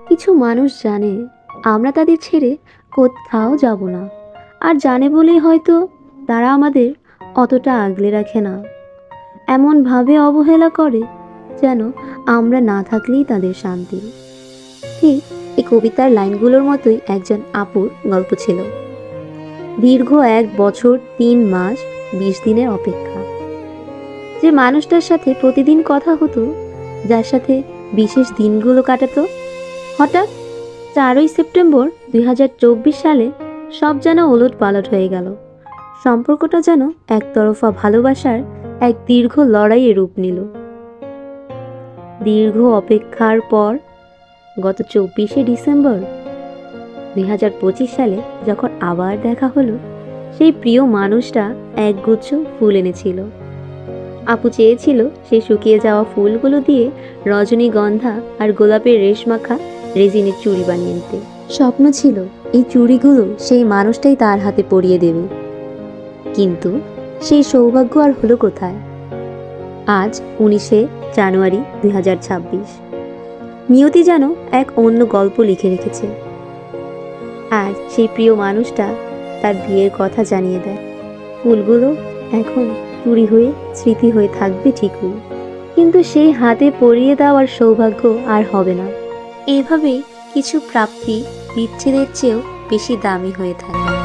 কিছু মানুষ জানে আমরা তাদের ছেড়ে কোথাও যাব না, আর জানে বলেই হয়তো তারা আমাদের অতটা আগলে রাখে না, এমনভাবে অবহেলা করে যেন আমরা না থাকলেই তাদের শান্তি। ঠিক এই কবিতার লাইনগুলোর মতোই একজন আপুর গল্প ছিল। দীর্ঘ 1 বছর 3 মাস 20 দিনের অপেক্ষা। যে মানুষটার সাথে প্রতিদিন কথা হতো, যার সাথে বিশেষ দিনগুলো কাটাতো, হঠাৎ 4ই সেপ্টেম্বর 2024 সালে সব যেন ওলট পালট হয়ে গেল। সম্পর্কটা যেন একতরফা ভালোবাসার এক দীর্ঘ লড়াইয়ে রূপ নিল। দীর্ঘ অপেক্ষার পর গত 24শে ডিসেম্বর 2025 সালে যখন আবার দেখা হলো, সেই প্রিয় মানুষটা একগুচ্ছ ফুল এনেছিল। আপু চেয়েছিল সেই শুকিয়ে যাওয়া ফুলগুলো দিয়ে রজনীগন্ধা আর গোলাপের রেশমাখা রেজিনের চুড়ি বানিয়ে নিতে। স্বপ্ন ছিল এই চুড়িগুলো সেই মানুষটাই তার হাতে পরিয়ে দেবে, কিন্তু সেই সৌভাগ্য আর হলো কোথায়। আজ 19শে জানুয়ারি 2026। নিয়তি যেন এক অন্য গল্প লিখে রেখেছে। আজ সেই প্রিয় মানুষটা তার বিয়ের কথা জানিয়ে দেয়। ফুলগুলো এখন চুরি হয়ে স্মৃতি হয়ে থাকবে ঠিকই, কিন্তু সেই হাতে পরিয়ে দেওয়ার সৌভাগ্য আর হবে না। এভাবেই কিছু প্রাপ্তি বিচ্ছেদের চেয়েও বেশি দামি হয়ে থাকে।